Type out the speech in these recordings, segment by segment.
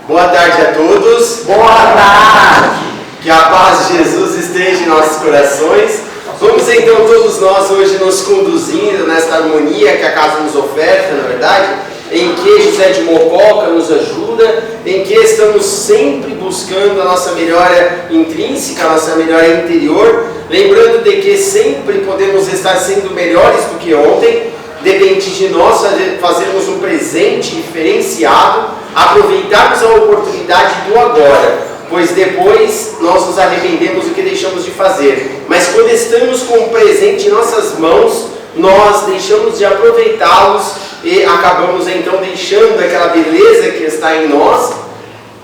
Boa tarde a todos. Boa tarde. Que a paz de Jesus esteja em nossos corações. Vamos então todos nós hoje nos conduzindo nesta harmonia que a casa nos oferta, na verdade, em que José de Mococa nos ajuda, em que estamos sempre buscando a nossa melhora intrínseca, a nossa melhora interior, lembrando de que sempre podemos estar sendo melhores do que ontem. Depende de nós fazermos um presente diferenciado, aproveitarmos a oportunidade do agora, pois depois nós nos arrependemos do que deixamos de fazer. Mas quando estamos com o presente em nossas mãos, nós deixamos de aproveitá-los e acabamos então deixando aquela beleza que está em nós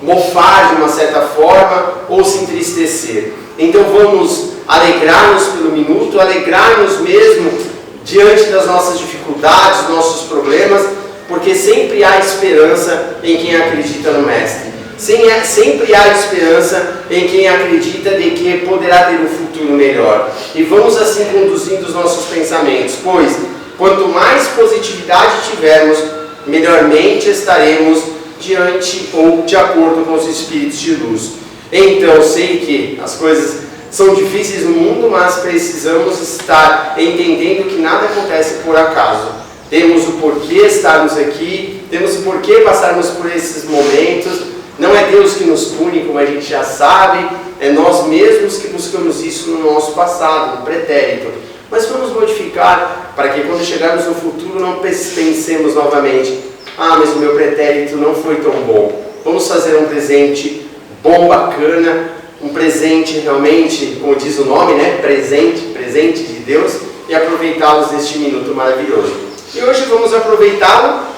mofar de uma certa forma ou se entristecer. Então vamos alegrar-nos pelo minuto, alegrar-nos mesmo diante das nossas dificuldades, dos nossos problemas, porque sempre há esperança em quem acredita no Mestre. Sempre há esperança em quem acredita de que poderá ter um futuro melhor. E vamos assim conduzindo os nossos pensamentos, pois quanto mais positividade tivermos, melhormente estaremos diante ou de acordo com os espíritos de luz. Então, sei que as coisas são difíceis no mundo, mas precisamos estar entendendo que nada acontece por acaso. Temos o porquê estarmos aqui, temos o porquê passarmos por esses momentos. Não é Deus que nos pune, como a gente já sabe, é nós mesmos que buscamos isso no nosso passado, no pretérito. Mas vamos modificar para que quando chegarmos no futuro não pensemos novamente: ah, mas o meu pretérito não foi tão bom. Vamos fazer um presente bom, bacana, um presente realmente, como diz o nome, né? Presente de Deus, e aproveitá-los neste minuto maravilhoso. E hoje vamos aproveitá-lo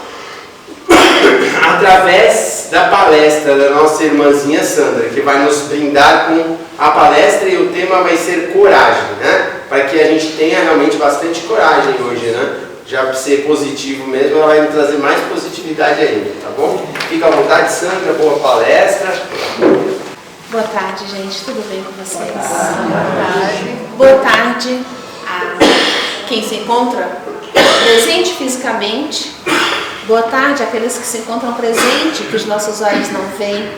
através da palestra da nossa irmãzinha Sandra, que vai nos brindar com a palestra, e o tema vai ser coragem, né? Para que a gente tenha realmente bastante coragem hoje, né? Já para ser positivo mesmo, ela vai nos trazer mais positividade ainda, tá bom? Fica à vontade, Sandra, boa palestra. Boa tarde, gente. Tudo bem com vocês? Boa tarde. Boa tarde a quem se encontra presente fisicamente. Boa tarde àqueles que se encontram presente, que os nossos olhos não veem.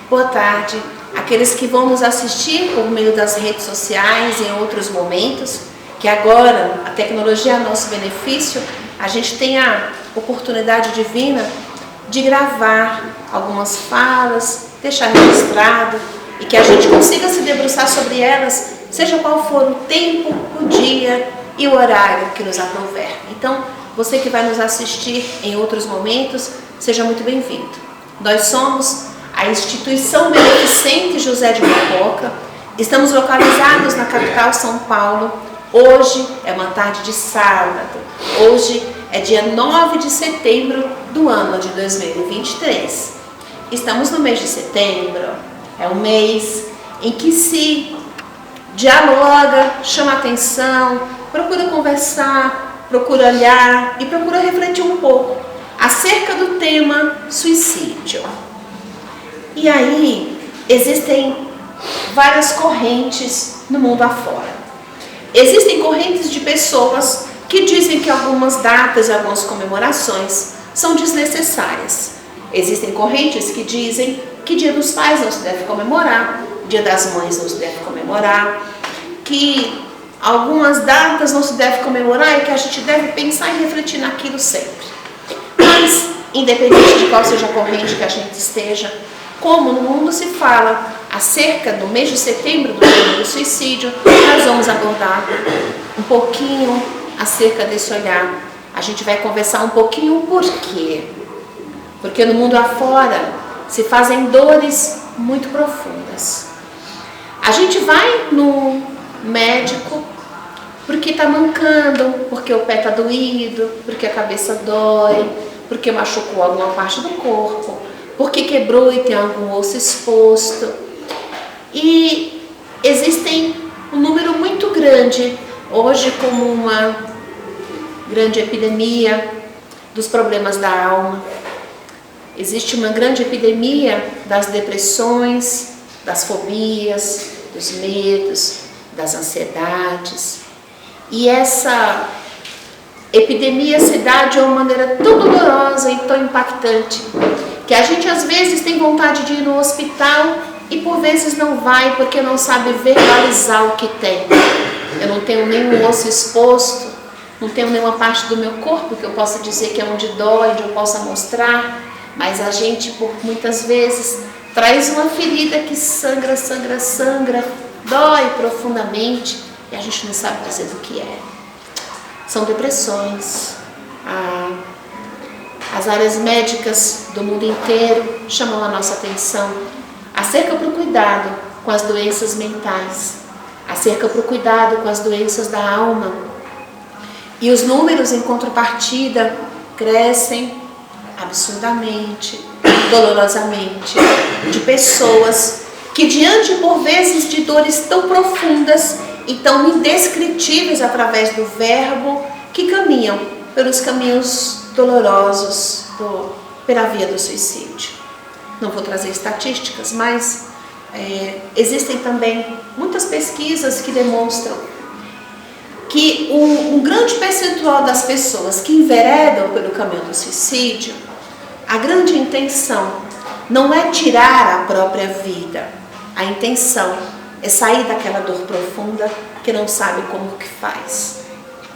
Boa tarde àqueles que vão nos assistir por meio das redes sociais em outros momentos, que agora a tecnologia é a nosso benefício. A gente tem a oportunidade divina de gravar algumas falas, deixar registrado, e que a gente consiga se debruçar sobre elas, seja qual for o tempo, o dia e o horário que nos aprouver. Então, você que vai nos assistir em outros momentos, seja muito bem-vindo. Nós somos a Instituição Beneficente José de Mococa, estamos localizados na capital São Paulo. Hoje é uma tarde de sábado, hoje é dia 9 de setembro do ano de 2023. Estamos no mês de setembro, é um mês em que se dialoga, chama atenção, procura conversar, procura olhar e procura refletir um pouco acerca do tema suicídio. E aí existem várias correntes no mundo afora. Existem correntes de pessoas que dizem que algumas datas e algumas comemorações são desnecessárias. Existem correntes que dizem que Dia dos Pais não se deve comemorar, Dia das Mães não se deve comemorar, que algumas datas não se deve comemorar e que a gente deve pensar e refletir naquilo sempre. Mas, independente de qual seja a corrente que a gente esteja, como no mundo se fala acerca do mês de setembro do ano do suicídio, nós vamos abordar um pouquinho acerca desse olhar. A gente vai conversar um pouquinho o porquê. Porque no mundo afora se fazem dores muito profundas. A gente vai no médico porque está mancando, porque o pé está doído, porque a cabeça dói, porque machucou alguma parte do corpo, porque quebrou e tem algum osso exposto. E existem um número muito grande, hoje como uma grande epidemia dos problemas da alma. Existe uma grande epidemia das depressões, das fobias, dos medos, das ansiedades. E essa epidemia se dá de uma maneira tão dolorosa e tão impactante Que a gente às vezes tem vontade de ir no hospital e por vezes não vai porque não sabe verbalizar o que tem. Eu não tenho nenhum osso exposto, não tenho nenhuma parte do meu corpo que eu possa dizer que é onde dói, onde eu possa mostrar, mas a gente por muitas vezes traz uma ferida que sangra, sangra, sangra, dói profundamente e a gente não sabe dizer o que é. São depressões. As áreas médicas do mundo inteiro chamam a nossa atenção acerca do cuidado com as doenças mentais, acerca do cuidado com as doenças da alma. E os números em contrapartida crescem absurdamente, dolorosamente, de pessoas que diante por vezes de dores tão profundas e tão indescritíveis através do verbo, que caminham pelos caminhos dolorosos pela via do suicídio. Não vou trazer estatísticas, mas existem também muitas pesquisas que demonstram que um grande percentual das pessoas que enveredam pelo caminho do suicídio, a grande intenção não é tirar a própria vida, a intenção é sair daquela dor profunda que não sabe como que faz.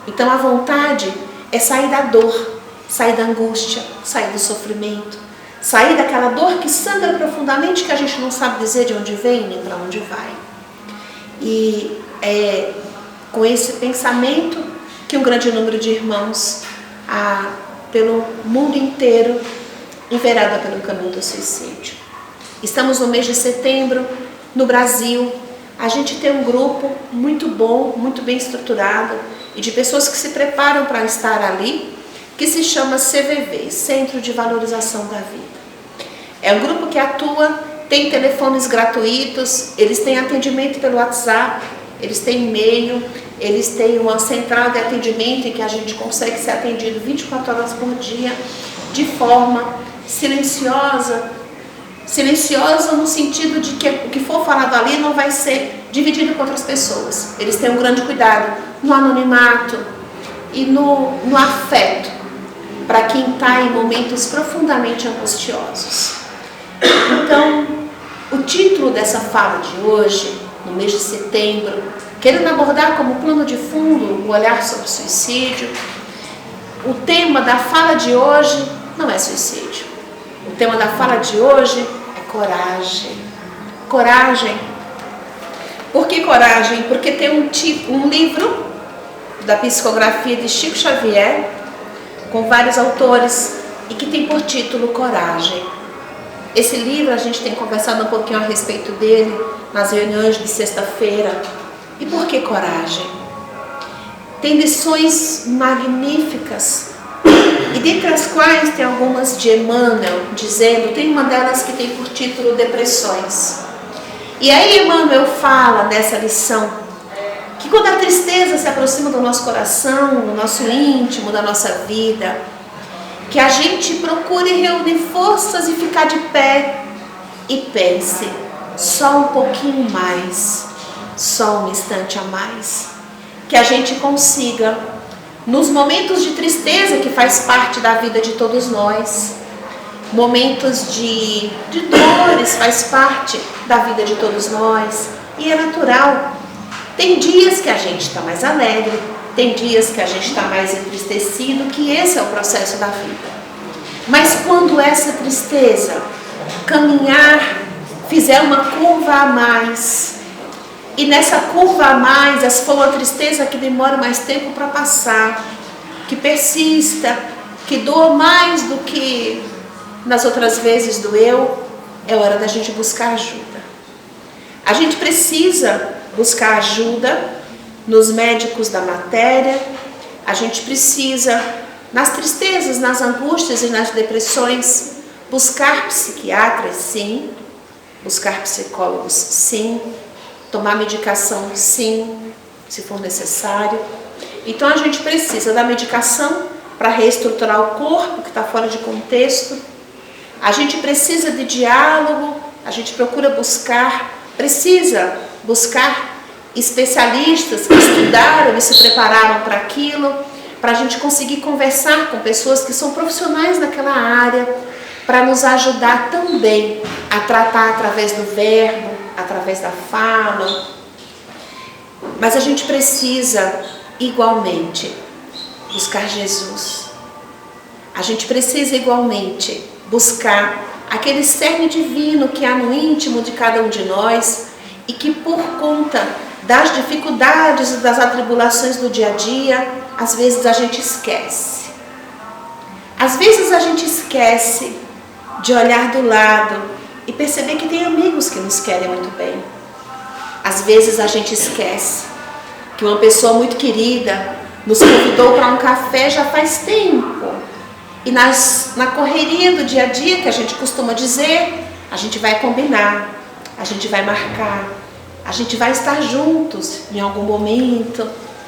Então a vontade é sair da dor, sair da angústia, sair do sofrimento, sair daquela dor que sangra profundamente, que a gente não sabe dizer de onde vem nem para onde vai. E é com esse pensamento que um grande número de irmãos pelo mundo inteiro envereda pelo caminho do suicídio. Estamos no mês de setembro, no Brasil. A gente tem um grupo muito bom, muito bem estruturado e de pessoas que se preparam para estar ali, que se chama CVV, Centro de Valorização da Vida. É um grupo que atua, tem telefones gratuitos, eles têm atendimento pelo WhatsApp, eles têm e-mail, eles têm uma central de atendimento em que a gente consegue ser atendido 24 horas por dia, de forma silenciosa no sentido de que o que for falado ali não vai ser dividido com outras pessoas. Eles têm um grande cuidado no anonimato e no afeto para quem está em momentos profundamente angustiosos. Então, o título dessa fala de hoje, no mês de setembro, querendo abordar como plano de fundo o olhar sobre o suicídio, o tema da fala de hoje não é suicídio. O tema da fala de hoje é coragem. Coragem. Por que coragem? Porque tem um livro da psicografia de Chico Xavier, com vários autores, e que tem por título Coragem. Esse livro a gente tem conversado um pouquinho a respeito dele nas reuniões de sexta-feira. E por que coragem? Tem lições magníficas, e dentre as quais tem algumas de Emmanuel, dizendo, tem uma delas que tem por título Depressões. E aí Emmanuel fala nessa lição, que quando a tristeza se aproxima do nosso coração, do nosso íntimo, da nossa vida, que a gente procure reunir forças e ficar de pé e pense, só um pouquinho mais, só um instante a mais, que a gente consiga, nos momentos de tristeza que faz parte da vida de todos nós, momentos de dores faz parte da vida de todos nós, e é natural. Tem dias que a gente está mais alegre, tem dias que a gente está mais entristecido, que esse é o processo da vida. Mas quando essa tristeza caminhar, fizer uma curva a mais, e nessa curva a mais, essa for uma tristeza que demora mais tempo para passar, que persista, que doa mais do que nas outras vezes doeu, é hora da gente buscar ajuda. A gente precisa buscar ajuda nos médicos da matéria, a gente precisa, nas tristezas, nas angústias e nas depressões, buscar psiquiatras, sim, buscar psicólogos, sim, tomar medicação, sim, se for necessário. Então a gente precisa da medicação para reestruturar o corpo que está fora de contexto. A gente precisa de diálogo, a gente precisa buscar especialistas que estudaram e se prepararam para aquilo, para a gente conseguir conversar com pessoas que são profissionais naquela área, para nos ajudar também a tratar através do verbo, através da fala. Mas a gente precisa igualmente buscar Jesus. A gente precisa igualmente buscar aquele cerne divino que há no íntimo de cada um de nós e que, por conta das dificuldades e das atribulações do dia a dia, às vezes a gente esquece. Às vezes a gente esquece de olhar do lado e perceber que tem amigos que nos querem muito bem. Às vezes a gente esquece que uma pessoa muito querida nos convidou para um café já faz tempo. E na correria do dia a dia, que a gente costuma dizer, a gente vai combinar, a gente vai marcar, a gente vai estar juntos em algum momento,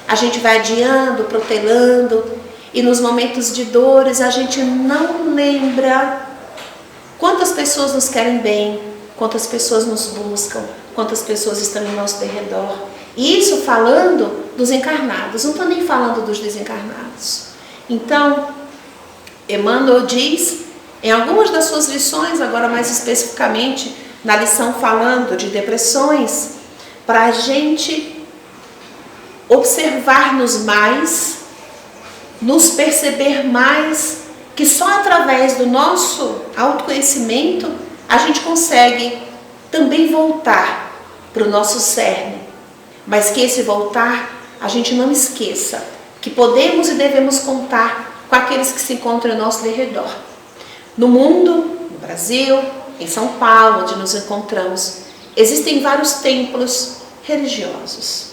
a gente vai adiando, protelando, e nos momentos de dores a gente não lembra quantas pessoas nos querem bem, quantas pessoas nos buscam, quantas pessoas estão em nosso derredor. E isso falando dos encarnados, não estou nem falando dos desencarnados. Então, Emmanuel diz, em algumas das suas lições, agora mais especificamente na lição falando de depressões, para a gente observar-nos mais, nos perceber mais, que só através do nosso autoconhecimento a gente consegue também voltar para o nosso cerne. Mas que esse voltar, a gente não esqueça que podemos e devemos contar com aqueles que se encontram ao nosso derredor. No mundo, no Brasil, em São Paulo, onde nos encontramos, existem vários templos religiosos.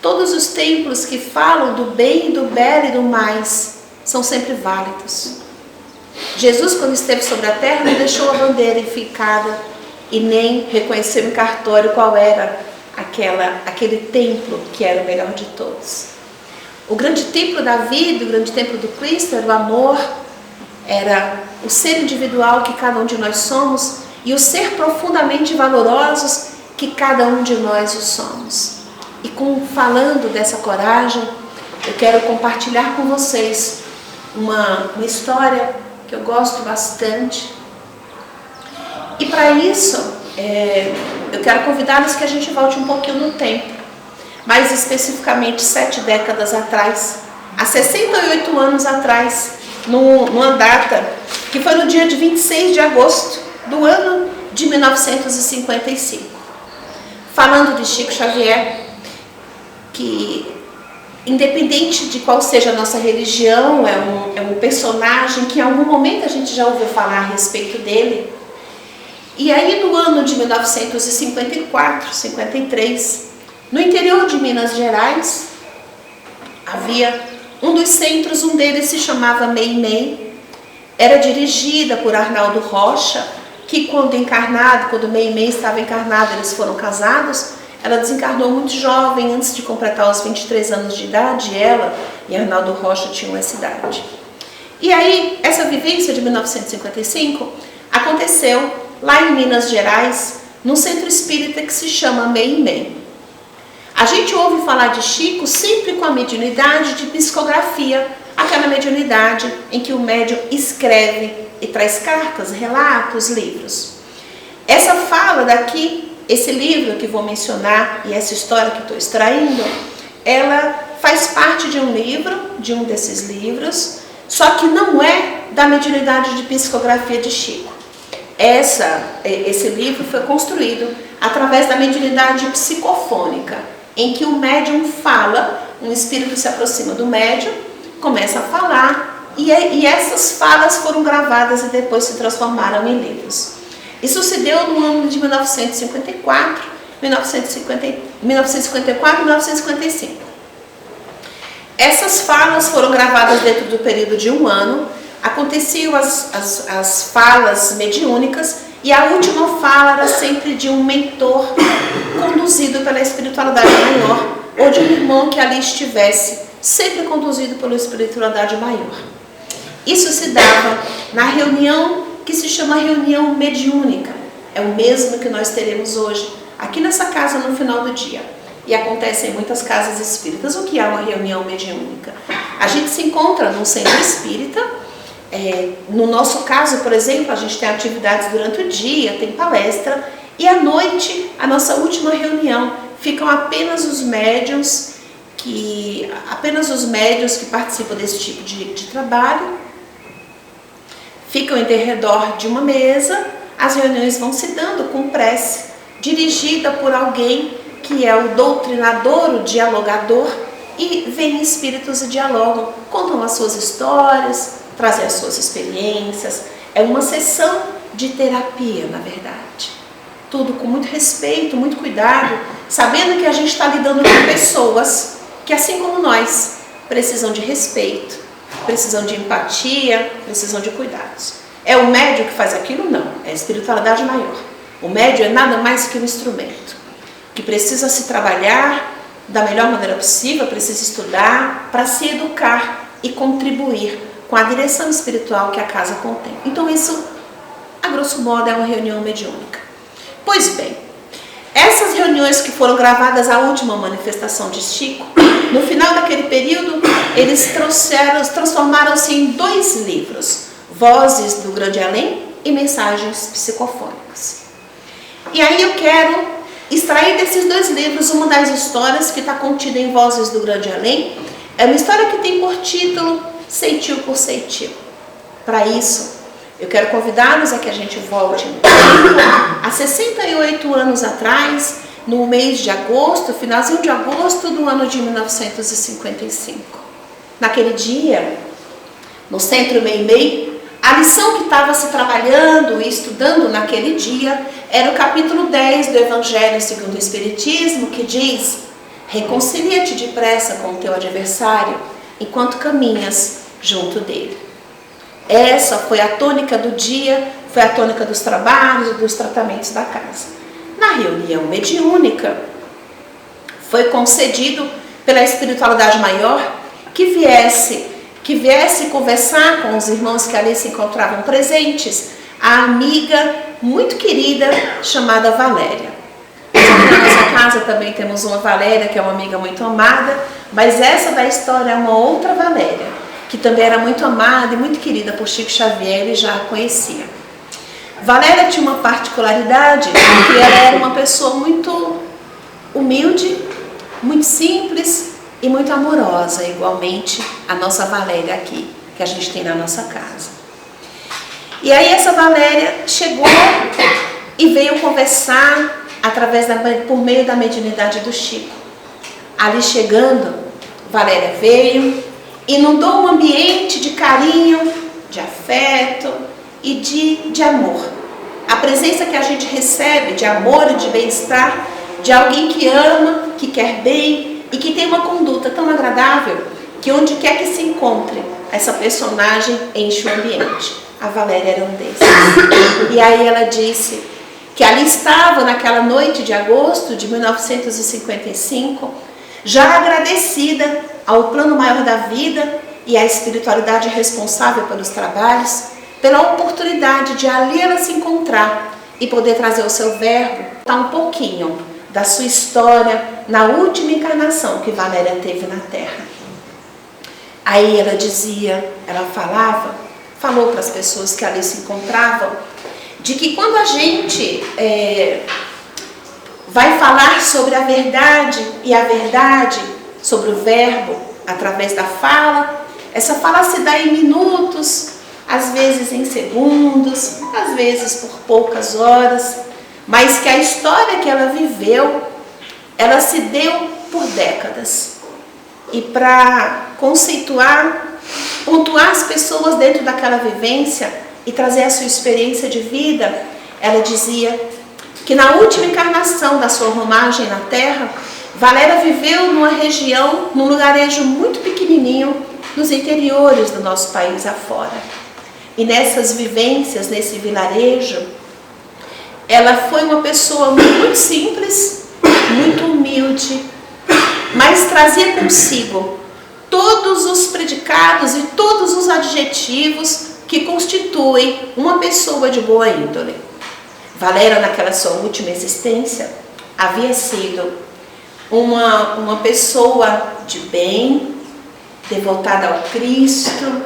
Todos os templos que falam do bem, do belo e do mais são sempre válidos. Jesus, quando esteve sobre a terra, não deixou a bandeira enficada e nem reconheceu em cartório qual era aquele templo que era o melhor de todos. O grande templo da vida, o grande templo do Cristo era o amor, era o ser individual que cada um de nós somos e o ser profundamente valorosos que cada um de nós o somos. E falando dessa coragem, eu quero compartilhar com vocês uma história que eu gosto bastante. E para isso, eu quero convidá-los que a gente volte um pouquinho no tempo. Mais especificamente 7 décadas atrás, há 68 anos atrás, numa data que foi no dia de 26 de agosto do ano de 1955. Falando de Chico Xavier, que independente de qual seja a nossa religião, é um personagem que em algum momento a gente já ouviu falar a respeito dele. E aí no ano de 1954, 53, no interior de Minas Gerais, havia um dos centros, um deles se chamava Meimei, era dirigida por Arnaldo Rocha, que quando Meimei estava encarnado, eles foram casados, ela desencarnou muito jovem, antes de completar os 23 anos de idade, ela e Arnaldo Rocha tinham essa idade. E aí, essa vivência de 1955 aconteceu lá em Minas Gerais, num centro espírita que se chama Meimei. A gente ouve falar de Chico sempre com a mediunidade de psicografia, aquela mediunidade em que o médium escreve e traz cartas, relatos, livros. Essa fala daqui, esse livro que vou mencionar e essa história que estou extraindo, ela faz parte de um livro, de um desses livros, só que não é da mediunidade de psicografia de Chico. Esse livro foi construído através da mediunidade psicofônica, em que o médium fala, um espírito se aproxima do médium, começa a falar, e essas falas foram gravadas e depois se transformaram em livros. Isso se deu no ano de 1954, 1954 e 1955. Essas falas foram gravadas dentro do período de um ano, aconteciam as falas mediúnicas, e a última fala era sempre de um mentor conduzido pela espiritualidade maior, ou de um irmão que ali estivesse, sempre conduzido pela espiritualidade maior. Isso se dava na reunião que se chama reunião mediúnica. É o mesmo que nós teremos hoje, aqui nessa casa no final do dia. E acontece em muitas casas espíritas. O que é uma reunião mediúnica? A gente se encontra num centro espírita, No nosso caso, por exemplo, a gente tem atividades durante o dia, tem palestra, e à noite, a nossa última reunião, ficam apenas os médiuns que participam desse tipo de trabalho, ficam em redor de uma mesa, as reuniões vão se dando com prece, dirigida por alguém que é o doutrinador, o dialogador, e vêm espíritos e dialogam, contam as suas histórias, trazem as suas experiências. É uma sessão de terapia, na verdade. Tudo com muito respeito, muito cuidado, sabendo que a gente está lidando com pessoas que, assim como nós, precisam de respeito, precisam de empatia, precisam de cuidados. É o médium que faz aquilo? Não. É a espiritualidade maior. O médium é nada mais que um instrumento que precisa se trabalhar da melhor maneira possível, precisa estudar para se educar e contribuir com a direção espiritual que a casa contém. Então isso, a grosso modo, é uma reunião mediúnica. Pois bem, essas reuniões que foram gravadas, a última manifestação de Chico, no final daquele período, eles transformaram-se em 2 livros, Vozes do Grande Além e Mensagens Psicofônicas. E aí eu quero extrair desses 2 livros uma das histórias que está contida em Vozes do Grande Além. É uma história que tem por título Ceitil por Ceitil. Para isso, eu quero convidá-los a que a gente volte a 68 anos atrás, no mês de agosto, finalzinho de agosto do ano de 1955. Naquele dia, no Centro Meimei, a lição que estava se trabalhando e estudando naquele dia era o capítulo 10 do Evangelho segundo o Espiritismo, que diz: reconcilia-te depressa com o teu adversário enquanto caminhas junto dele. Essa foi a tônica do dia, foi a tônica dos trabalhos e dos tratamentos da casa. Na reunião mediúnica, foi concedido pela espiritualidade maior que viesse conversar com os irmãos que ali se encontravam presentes, a amiga muito querida chamada Valéria. Na nossa casa também temos uma Valéria, que é uma amiga muito amada, mas essa da história é uma outra Valéria, que também era muito amada e muito querida por Chico Xavier, ele já a conhecia. Valéria tinha uma particularidade, que ela era uma pessoa muito humilde, muito simples e muito amorosa, igualmente a nossa Valéria aqui, que a gente tem na nossa casa. E aí essa Valéria chegou e veio conversar por meio da mediunidade do Chico. Ali chegando, Valéria veio, inundou um ambiente de carinho, de afeto e de amor. A presença que a gente recebe de amor e de bem-estar, de alguém que ama, que quer bem e que tem uma conduta tão agradável, que onde quer que se encontre, essa personagem enche o ambiente. A Valéria era um desses. E aí ela disse que ali estava naquela noite de agosto de 1955, já agradecida ao plano maior da vida e à espiritualidade responsável pelos trabalhos, pela oportunidade de ali ela se encontrar e poder trazer o seu verbo, contar um pouquinho da sua história na última encarnação que Valéria teve na Terra. Aí ela falou para as pessoas que ali se encontravam, de que quando a gente vai falar sobre a verdade e a verdade sobre o verbo através da fala, essa fala se dá em minutos, às vezes em segundos, às vezes por poucas horas, mas que a história que ela viveu, ela se deu por décadas. E para conceituar, pontuar as pessoas dentro daquela vivência e trazer a sua experiência de vida, ela dizia que na última encarnação da sua romagem na Terra, Valéria viveu numa região, num lugarejo muito pequenininho, nos interiores do nosso país afora. E nessas vivências, nesse vilarejo, ela foi uma pessoa muito simples, muito humilde, mas trazia consigo todos os predicados e todos os adjetivos que constituem uma pessoa de boa índole. Valéria, naquela sua última existência, havia sido uma pessoa de bem, devotada ao Cristo,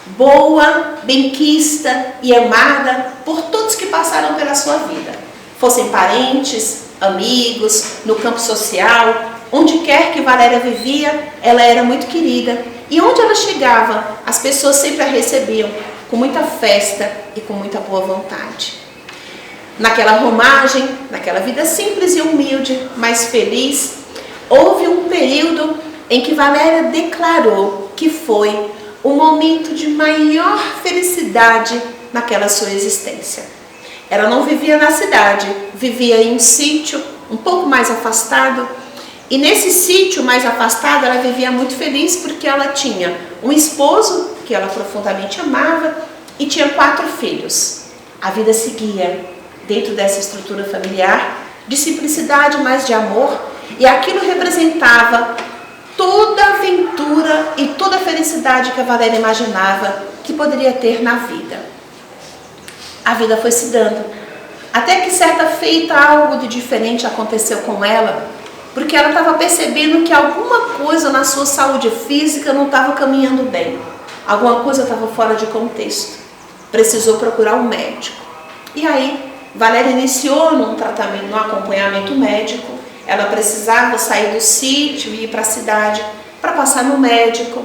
boa, benquista e amada por todos que passaram pela sua vida. Fossem parentes, amigos, no campo social, onde quer que Valéria vivia, ela era muito querida. E onde ela chegava, as pessoas sempre a recebiam com muita festa e com muita boa vontade. Naquela romagem, naquela vida simples e humilde, mas feliz, houve um período em que Valéria declarou que foi o momento de maior felicidade naquela sua existência. Ela não vivia na cidade, vivia em um sítio um pouco mais afastado, e nesse sítio mais afastado ela vivia muito feliz porque ela tinha um esposo que ela profundamente amava e tinha 4 filhos. A vida seguia dentro dessa estrutura familiar de simplicidade, mas de amor, e aquilo representava toda a aventura e toda a felicidade que a Valéria imaginava que poderia ter na vida. A vida foi se dando, até que certa feita algo de diferente aconteceu com ela, porque ela estava percebendo que alguma coisa na sua saúde física não estava caminhando bem, alguma coisa estava fora de contexto, precisou procurar um médico. E aí Valéria iniciou num tratamento, num acompanhamento médico. Ela precisava sair do sítio e ir para a cidade para passar no médico.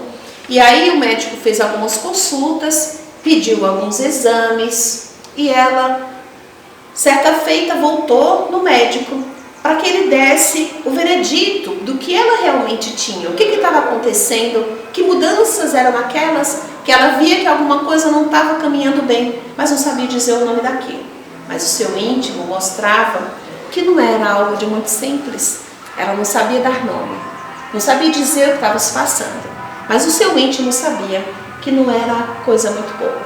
E aí o médico fez algumas consultas, pediu alguns exames e ela, certa feita, voltou no médico para que ele desse o veredito do que ela realmente tinha, o que estava acontecendo, que mudanças eram aquelas que ela via que alguma coisa não estava caminhando bem, mas não sabia dizer o nome daquilo. Mas o seu íntimo mostrava que não era algo de muito simples. Ela não sabia dar nome, não sabia dizer o que estava se passando, mas o seu íntimo sabia que não era coisa muito boa.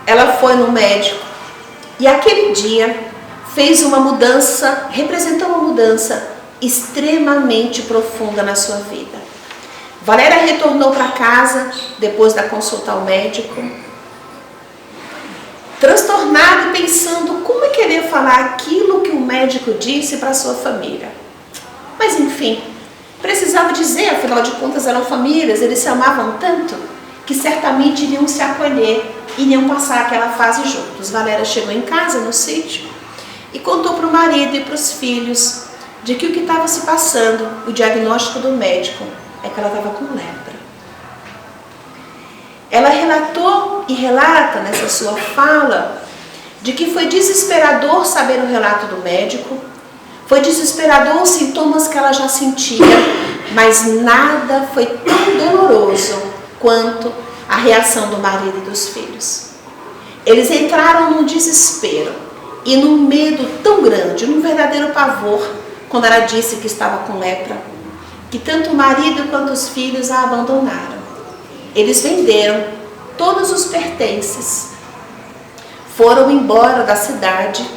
Ela foi no médico e aquele dia fez uma mudança, representou uma mudança extremamente profunda na sua vida. Valéria retornou para casa depois da consulta ao médico, transtornada e pensando como querer falar aquilo que o médico disse para sua família. Mas enfim, precisava dizer, afinal de contas eram famílias, eles se amavam tanto que certamente iriam se acolher, iriam passar aquela fase juntos. Valéria chegou em casa, no sítio, e contou para o marido e para os filhos de que o que estava se passando, o diagnóstico do médico, é que ela estava com lepra. Ela relatou e relata nessa sua fala de que foi desesperador saber o relato do médico, foi desesperador os sintomas que ela já sentia, mas nada foi tão doloroso quanto a reação do marido e dos filhos. Eles entraram num desespero e num medo tão grande, num verdadeiro pavor, quando ela disse que estava com lepra, que tanto o marido quanto os filhos a abandonaram. Eles venderam todos os pertences, foram embora da cidade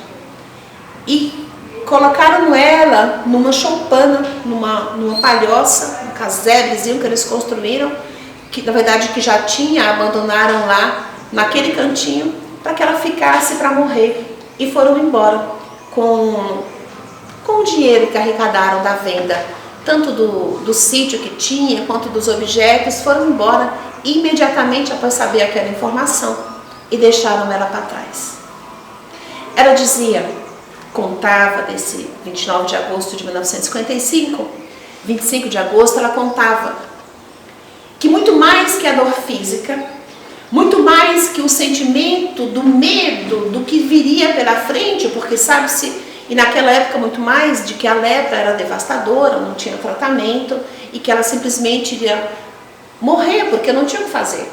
e colocaram ela numa choupana, numa palhoça, um casebrezinho que eles construíram, que na verdade que já tinha, abandonaram lá naquele cantinho para que ela ficasse para morrer, e foram embora com o dinheiro que arrecadaram da venda, tanto do sítio que tinha quanto dos objetos. Foram embora imediatamente após saber aquela informação e deixaram ela para trás. Ela dizia, contava desse 29 de agosto de 1955, 25 de agosto, ela contava que muito mais que a dor física, muito mais que o sentimento do medo do que viria pela frente, porque sabe-se, e naquela época muito mais, de que a lepra era devastadora, não tinha tratamento e que ela simplesmente iria morrer porque não tinha o que fazer.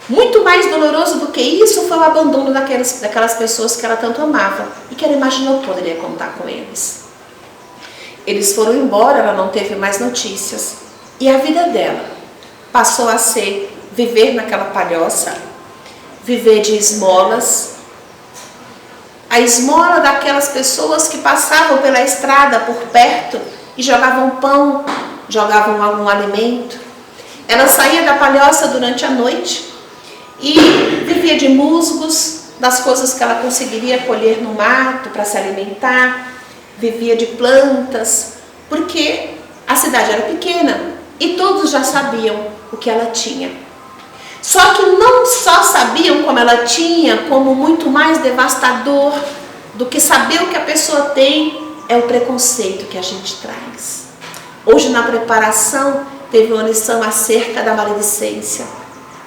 Muito mais doloroso do que isso foi o abandono daquelas pessoas que ela tanto amava e que ela imaginou que poderia contar com eles. Eles foram embora, ela não teve mais notícias e a vida dela passou a ser viver naquela palhoça, viver de esmolas, a esmola daquelas pessoas que passavam pela estrada por perto e jogavam pão, jogavam algum alimento. Ela saía da palhoça durante a noite e vivia de musgos, das coisas que ela conseguiria colher no mato para se alimentar, vivia de plantas, porque a cidade era pequena e todos já sabiam o que ela tinha. Só que não só sabiam como ela tinha, como muito mais devastador do que saber o que a pessoa tem, é o preconceito que a gente traz. Hoje na preparação teve uma lição acerca da maledicência,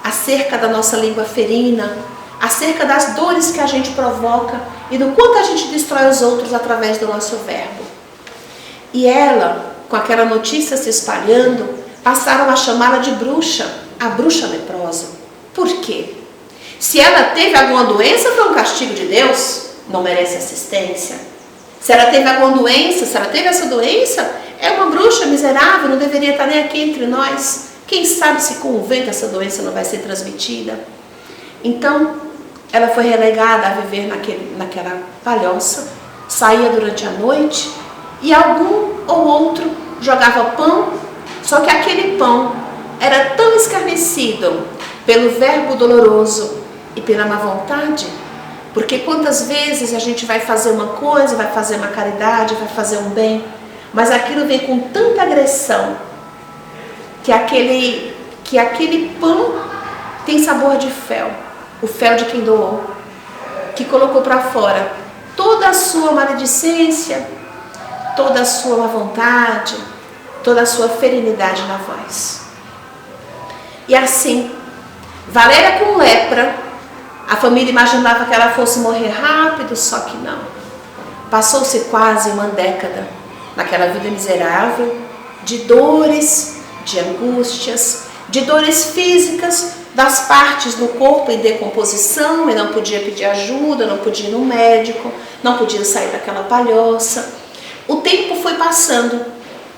acerca da nossa língua ferina, acerca das dores que a gente provoca e do quanto a gente destrói os outros através do nosso verbo. E ela, com aquela notícia se espalhando, passaram a chamá-la de bruxa, a bruxa leprosa. Por quê? Se ela teve alguma doença, foi um castigo de Deus, não merece assistência. Se ela teve alguma doença, se ela teve essa doença, é uma bruxa miserável, não deveria estar nem aqui entre nós. Quem sabe se com o vento essa doença não vai ser transmitida. Então, ela foi relegada a viver naquela palhoça, saía durante a noite e algum ou outro jogava pão, só que aquele pão era tão escarnecido pelo verbo doloroso e pela má vontade, porque quantas vezes a gente vai fazer uma coisa, vai fazer uma caridade, vai fazer um bem, mas aquilo vem com tanta agressão que aquele pão tem sabor de fel, o fel de quem doou, que colocou para fora toda a sua maledicência, toda a sua má vontade, toda a sua ferinidade na voz. E assim, Valéria com lepra, a família imaginava que ela fosse morrer rápido, só que não. Passou-se quase uma década naquela vida miserável, de dores, de angústias, de dores físicas, das partes do corpo em decomposição, e não podia pedir ajuda, não podia ir no médico, não podia sair daquela palhoça. O tempo foi passando,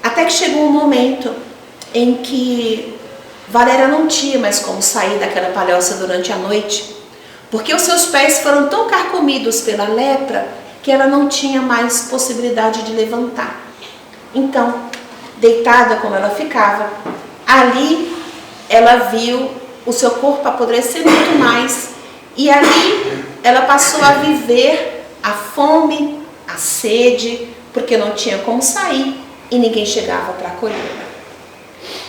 até que chegou um momento em que Valéria não tinha mais como sair daquela palhoça durante a noite, porque os seus pés foram tão carcomidos pela lepra que ela não tinha mais possibilidade de levantar. Então, deitada como ela ficava, ali ela viu o seu corpo apodrecer muito mais, e ali ela passou a viver a fome, a sede, porque não tinha como sair e ninguém chegava para acolhê-la.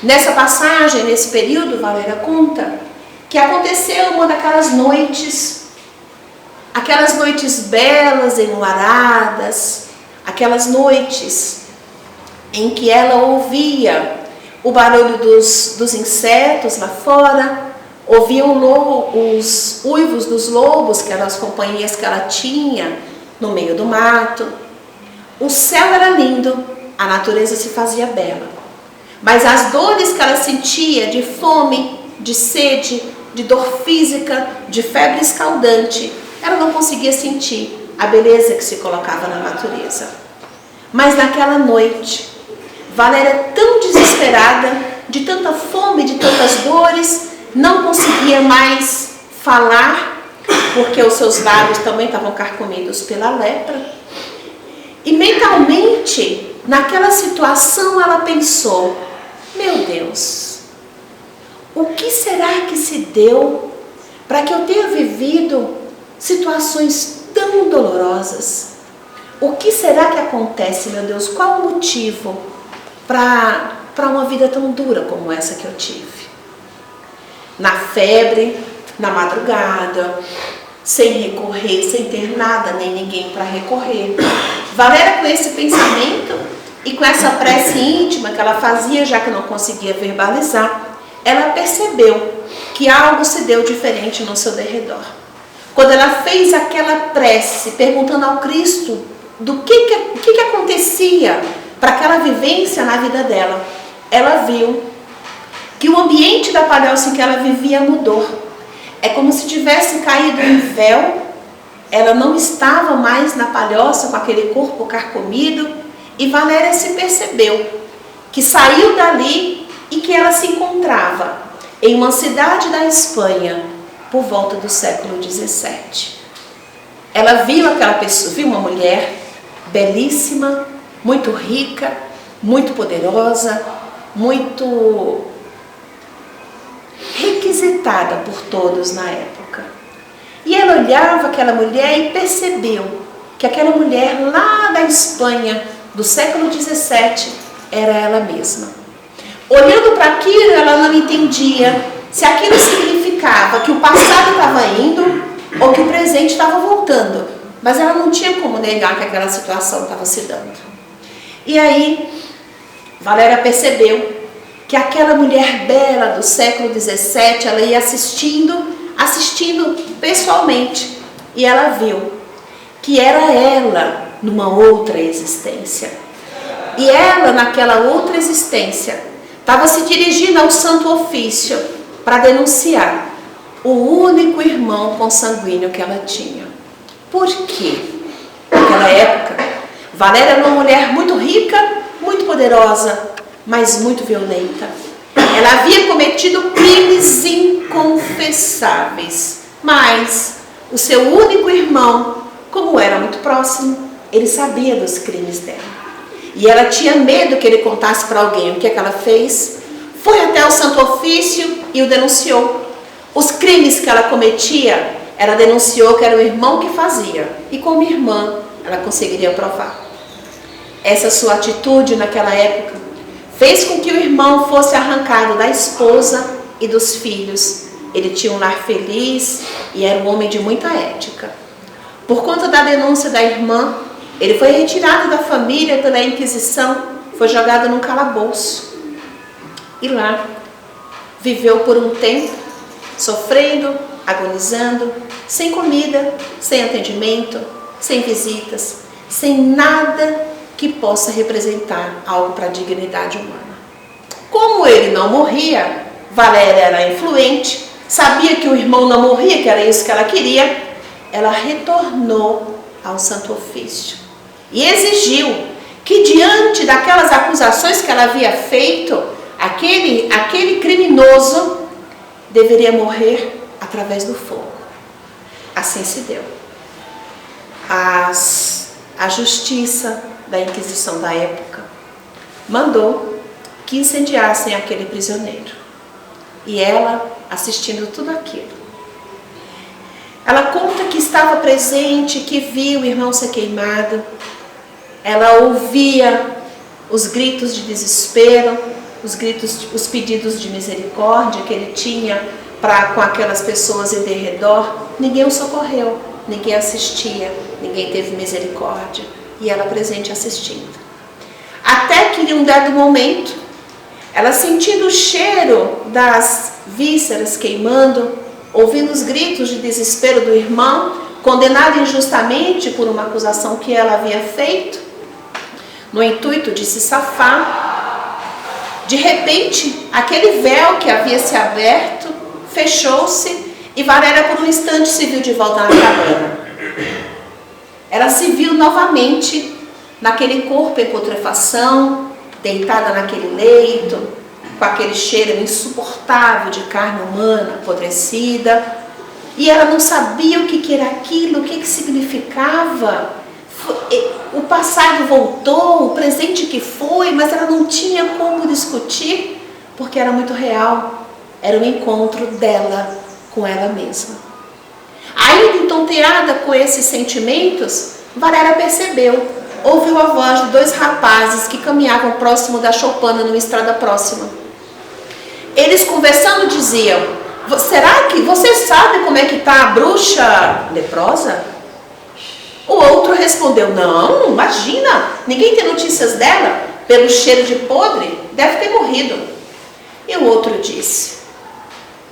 Nessa passagem, nesse período, Valéria conta que aconteceu uma daquelas noites, aquelas noites belas, enluaradas, aquelas noites em que ela ouvia o barulho dos insetos lá fora, ouvia os uivos dos lobos, que eram as companhias que ela tinha no meio do mato. O céu era lindo, a natureza se fazia bela, mas as dores que ela sentia de fome, de sede, de dor física, de febre escaldante, ela não conseguia sentir a beleza que se colocava na natureza. Mas naquela noite, Valéria, tão desesperada, de tanta fome, de tantas dores, não conseguia mais falar, porque os seus lábios também estavam carcomidos pela lepra. E mentalmente, naquela situação, ela pensou: meu Deus, o que será que se deu para que eu tenha vivido situações tão dolorosas? O que será que acontece, meu Deus? Qual o motivo para uma vida tão dura como essa que eu tive? Na febre, na madrugada, sem recorrer, sem ter nada nem ninguém para recorrer. Valéria, com esse pensamento e com essa prece íntima que ela fazia, já que não conseguia verbalizar, ela percebeu que algo se deu diferente no seu derredor. Quando ela fez aquela prece, perguntando ao Cristo do que acontecia para aquela vivência na vida dela, ela viu que o ambiente da palhoça em que ela vivia mudou. É como se tivesse caído um véu, ela não estava mais na palhoça com aquele corpo carcomido, e Valéria se percebeu que saiu dali e que ela se encontrava em uma cidade da Espanha por volta do século XVII. Ela viu aquela pessoa, viu uma mulher belíssima, muito rica, muito poderosa, muito requisitada por todos na época. E ela olhava aquela mulher e percebeu que aquela mulher lá da Espanha do século XVII era ela mesma. Olhando para aquilo, ela não entendia se aquilo significava significava que o passado estava indo ou que o presente estava voltando. Mas ela não tinha como negar que aquela situação estava se dando. E aí, Valéria percebeu que aquela mulher bela do século XVII, ela ia assistindo pessoalmente. E ela viu que era ela numa outra existência. E ela, naquela outra existência, estava se dirigindo ao Santo Ofício para denunciar o único irmão consanguíneo que ela tinha. Por quê? Naquela época, Valéria era uma mulher muito rica, muito poderosa, mas muito violenta. Ela havia cometido crimes inconfessáveis, mas o seu único irmão, como era muito próximo, ele sabia dos crimes dela. E ela tinha medo que ele contasse para alguém o que ela fez. Foi até o Santo Ofício e o denunciou. Os crimes que ela cometia, ela denunciou que era o irmão que fazia. E como irmã, ela conseguiria provar. Essa sua atitude naquela época fez com que o irmão fosse arrancado da esposa e dos filhos. Ele tinha um lar feliz e era um homem de muita ética. Por conta da denúncia da irmã, ele foi retirado da família pela Inquisição, foi jogado num calabouço. E lá viveu por um tempo, sofrendo, agonizando, sem comida, sem atendimento, sem visitas, sem nada que possa representar algo para a dignidade humana. Como ele não morria, Valéria era influente, sabia que o irmão não morria, que era isso que ela queria, ela retornou ao Santo Ofício e exigiu que, diante daquelas acusações que ela havia feito, aquele criminoso deveria morrer através do fogo. Assim se deu. A justiça da Inquisição da época mandou que incendiassem aquele prisioneiro. E ela, assistindo tudo aquilo, ela conta que estava presente, que viu o irmão ser queimado. Ela ouvia os gritos de desespero, os pedidos de misericórdia que ele tinha com aquelas pessoas em derredor. Ninguém o socorreu, ninguém assistia, ninguém teve misericórdia. E ela presente assistindo. Até que em um dado momento, ela sentindo o cheiro das vísceras queimando, ouvindo os gritos de desespero do irmão, condenado injustamente por uma acusação que ela havia feito, no intuito de se safar, de repente, aquele véu que havia se aberto, fechou-se e Valéria por um instante se viu de volta na cabana. Ela se viu novamente naquele corpo em putrefação, deitada naquele leito, com aquele cheiro insuportável de carne humana apodrecida. E ela não sabia o que era aquilo, o que significava. O passado voltou, o presente que foi, mas ela não tinha como discutir, porque era muito real. Era um encontro dela com ela mesma. Ainda entonteada com esses sentimentos, Valéria percebeu, ouviu a voz de dois rapazes que caminhavam próximo da choupana numa estrada próxima. Eles conversando diziam: será que você sabe como é que está a bruxa leprosa? O outro respondeu: não, imagina, ninguém tem notícias dela, pelo cheiro de podre, deve ter morrido. E o outro disse: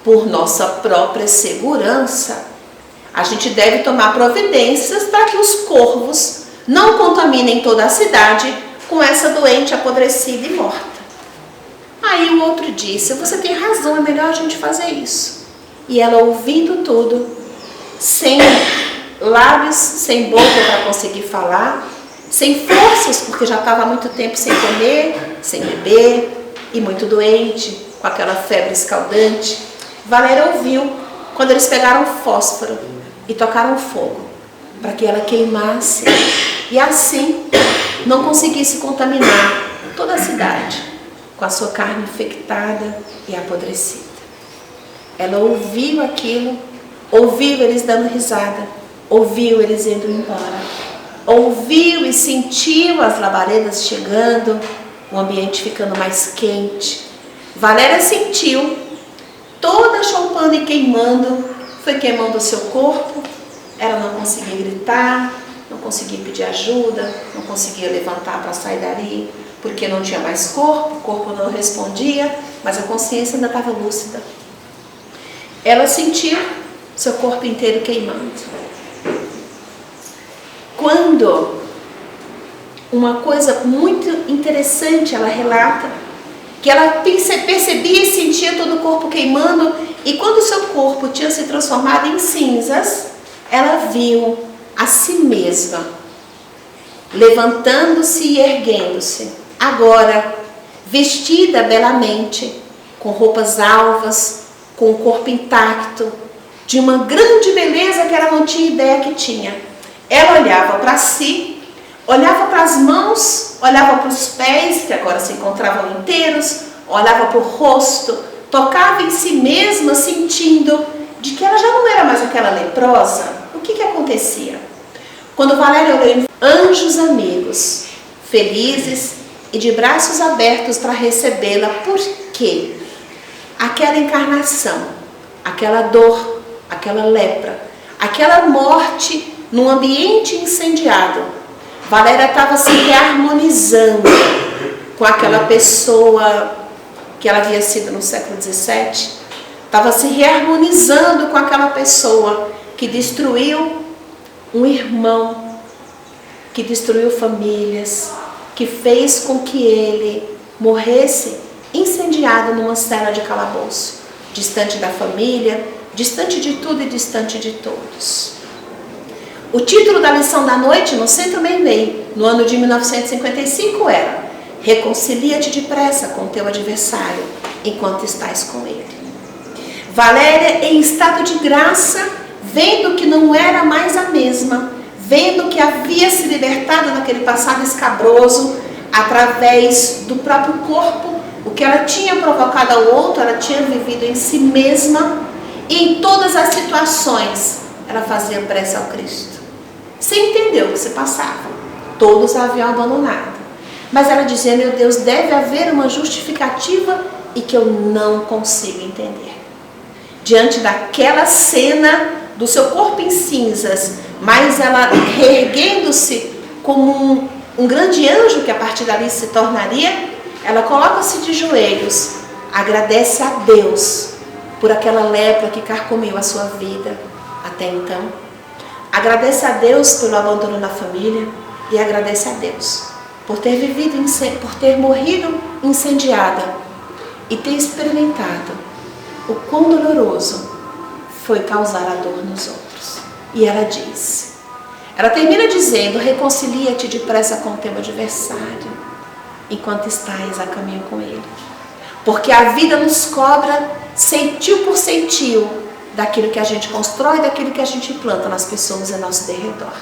por nossa própria segurança, a gente deve tomar providências para que os corvos não contaminem toda a cidade com essa doente apodrecida e morta. Aí o outro disse: você tem razão, é melhor a gente fazer isso. E ela, ouvindo tudo, sem lábios, sem boca para conseguir falar, sem forças, porque já estava há muito tempo sem comer, sem beber e muito doente, com aquela febre escaldante, Valéria ouviu quando eles pegaram fósforo e tocaram fogo para que ela queimasse e assim não conseguisse contaminar toda a cidade com a sua carne infectada e apodrecida. Ela ouviu aquilo, ouviu eles dando risada, ouviu eles indo embora, ouviu e sentiu as labaredas chegando, o ambiente ficando mais quente. Valéria sentiu toda a choupana ensopando e queimando, foi queimando o seu corpo. Ela não conseguia gritar, não conseguia pedir ajuda, não conseguia levantar para sair dali, porque não tinha mais corpo, o corpo não respondia, mas a consciência ainda estava lúcida. Ela sentiu seu corpo inteiro queimando. Quando uma coisa muito interessante ela relata, que ela percebia e sentia todo o corpo queimando, e quando o seu corpo tinha se transformado em cinzas, ela viu a si mesma, levantando-se e erguendo-se, agora vestida belamente, com roupas alvas, com o corpo intacto, de uma grande beleza que ela não tinha ideia que tinha. Ela olhava para si, olhava para as mãos, olhava para os pés, que agora se encontravam inteiros, olhava para o rosto, tocava em si mesma, sentindo de que ela já não era mais aquela leprosa. O que acontecia? Quando Valéria olhou, anjos amigos, felizes e de braços abertos para recebê-la, porque aquela encarnação, aquela dor, aquela lepra, aquela morte num ambiente incendiado, Valéria estava se reharmonizando com aquela pessoa que ela havia sido no século XVII, estava se reharmonizando com aquela pessoa que destruiu um irmão, que destruiu famílias, que fez com que ele morresse incendiado numa cela de calabouço, distante da família, distante de tudo e distante de todos. O título da lição da noite no Centro Meimei, no ano de 1955, era: reconcilia-te depressa com teu adversário, enquanto estás com ele. Valéria, em estado de graça, vendo que não era mais a mesma, vendo que havia se libertado daquele passado escabroso, através do próprio corpo, o que ela tinha provocado ao outro, ela tinha vivido em si mesma, e em todas as situações, ela fazia prece ao Cristo, sem entender o que se passava. Todos a haviam abandonado, mas ela dizia: meu Deus, deve haver uma justificativa e que eu não consigo entender. Diante daquela cena do seu corpo em cinzas, mas ela reerguendo-se como um grande anjo que a partir dali se tornaria, ela coloca-se de joelhos, agradece a Deus por aquela lepra que carcomiu a sua vida até então, agradece a Deus pelo abandono da família e agradece a Deus por ter vivido, por ter morrido incendiada e ter experimentado o quão doloroso foi causar a dor nos outros. E ela diz, ela termina dizendo: reconcilia-te depressa com o teu adversário, enquanto estás a caminho com ele. Porque a vida nos cobra centil por centil daquilo que a gente constrói, daquilo que a gente planta nas pessoas ao nosso derredor.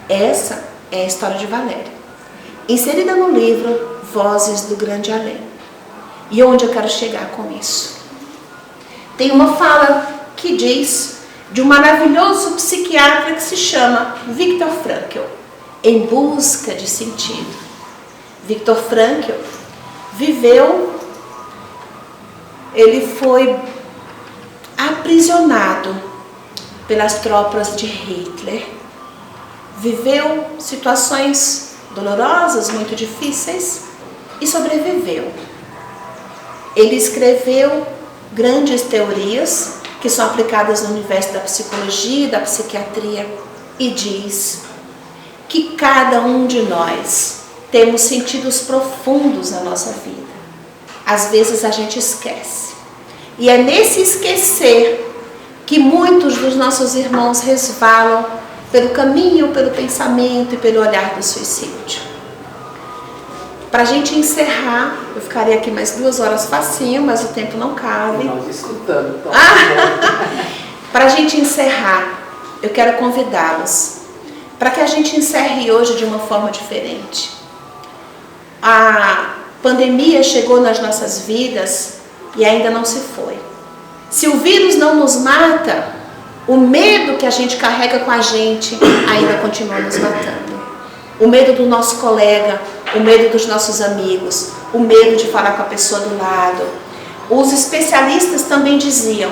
Essa é a história de Valéria, inserida no livro Vozes do Grande Além. E onde eu quero chegar com isso? Tem uma fala que diz de um maravilhoso psiquiatra que se chama Viktor Frankl, em busca de sentido. Viktor Frankl ele foi aprisionado pelas tropas de Hitler, viveu situações dolorosas, muito difíceis e sobreviveu. Ele escreveu grandes teorias que são aplicadas no universo da psicologia e da psiquiatria, e diz que cada um de nós temos sentidos profundos na nossa vida. Às vezes a gente esquece, e é nesse esquecer que muitos dos nossos irmãos resvalam pelo caminho, pelo pensamento e pelo olhar do suicídio. Para a gente encerrar, eu ficaria aqui mais 2 horas facinho, mas o tempo não cabe. Nós escutando. Para a gente encerrar, eu quero convidá-los para que a gente encerre hoje de uma forma diferente. A pandemia chegou nas nossas vidas e ainda não se foi. Se o vírus não nos mata, o medo que a gente carrega com a gente ainda continua nos matando. O medo do nosso colega, o medo dos nossos amigos, o medo de falar com a pessoa do lado, Os especialistas também diziam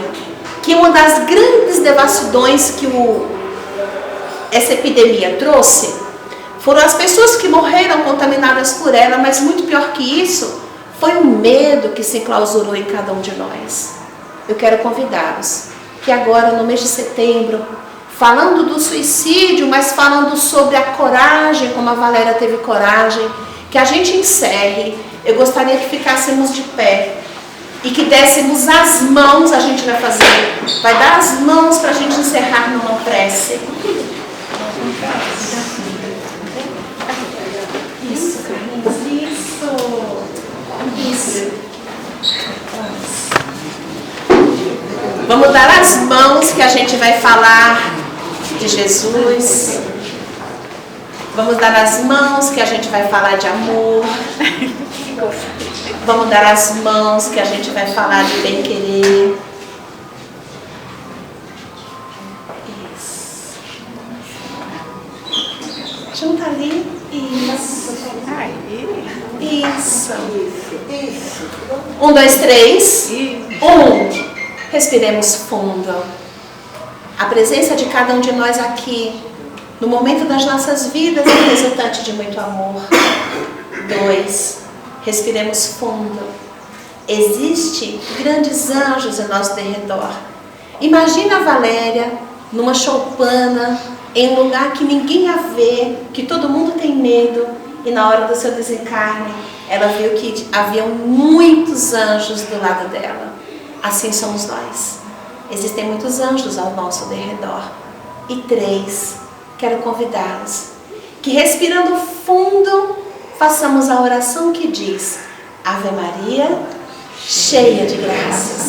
que uma das grandes devassidões que essa epidemia trouxe foram as pessoas que morreram contaminadas por ela, mas muito pior que isso, foi o medo que se enclausurou em cada um de nós. Eu quero convidá-los que agora, no mês de setembro, falando do suicídio, mas falando sobre a coragem, como a Valéria teve coragem, que a gente encerre. Eu gostaria que ficássemos de pé e que dessemos as mãos, a gente vai dar as mãos para a gente encerrar numa prece. Isso. Vamos dar as mãos que a gente vai falar de Jesus. Vamos dar as mãos que a gente vai falar de amor. Vamos dar as mãos que a gente vai falar de bem-querer. Isso. Junta ali. Isso. Isso. 1, 2, 3. 1. Respiremos fundo. A presença de cada um de nós aqui, no momento das nossas vidas, é resultante de muito amor. 2. Respiremos fundo. Existem grandes anjos em nosso derredor. Imagina a Valéria numa choupana, em um lugar que ninguém a vê, que todo mundo tem medo, e na hora do seu desencarne, ela viu que haviam muitos anjos do lado dela. Assim somos nós. Existem muitos anjos ao nosso derredor. E 3, quero convidá-los que, respirando fundo, façamos a oração que diz: Ave Maria, cheia de graças,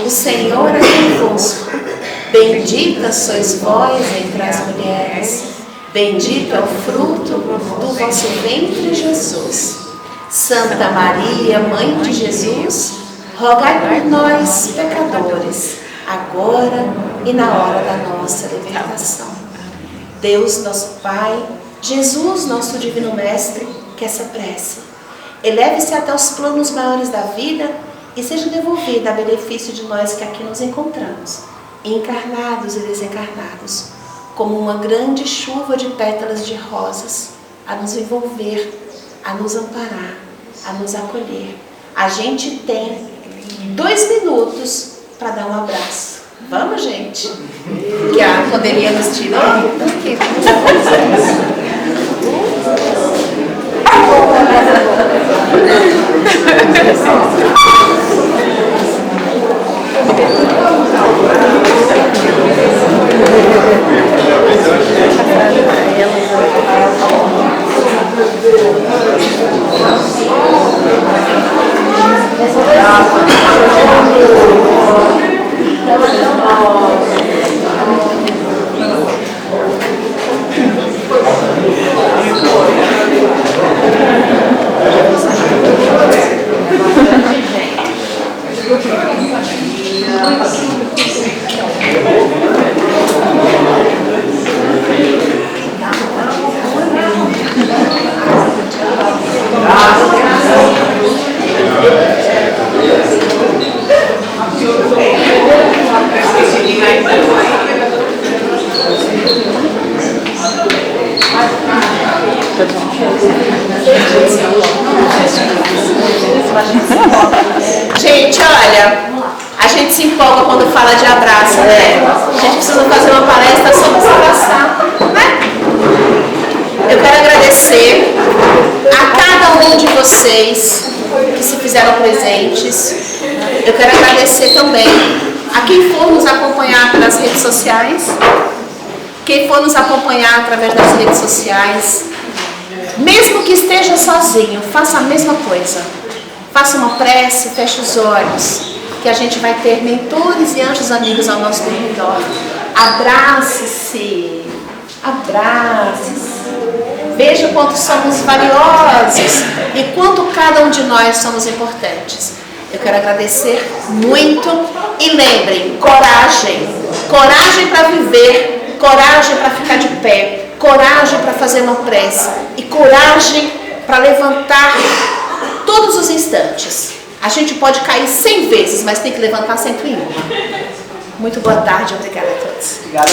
o Senhor é convosco. Bendita sois vós entre as mulheres, bendito é o fruto do vosso ventre, Jesus. Santa Maria, Mãe de Jesus, rogai por nós, pecadores, agora e na hora da nossa libertação. Deus, nosso Pai, Jesus, nosso Divino Mestre, que essa prece eleve-se até os planos maiores da vida e seja devolvida a benefício de nós que aqui nos encontramos, encarnados e desencarnados, como uma grande chuva de pétalas de rosas, a nos envolver, a nos amparar, a nos acolher. A gente tem 2 minutos para dar um abraço. Vamos, gente? Que a poderia nos tirar. Gente, olha, a gente se empolga quando fala de abraço, né? A gente precisa fazer uma palestra só para se abraçar, né? Eu quero agradecer a cada um de vocês que se fizeram presentes. Eu quero agradecer também a quem for nos acompanhar pelas redes sociais, quem for nos acompanhar através das redes sociais. Mesmo que esteja sozinho, faça a mesma coisa. Faça uma prece, feche os olhos, que a gente vai ter mentores e anjos amigos ao nosso redor. Abrace-se, abrace-se. Veja o quanto somos valiosos e quanto cada um de nós somos importantes. Eu quero agradecer muito e lembrem, coragem. Coragem para viver, coragem para ficar de pé, coragem para fazer uma prece e coragem para levantar todos os instantes. A gente pode cair 100 vezes, mas tem que levantar 101. Muito boa tarde, obrigada a todos. Obrigada.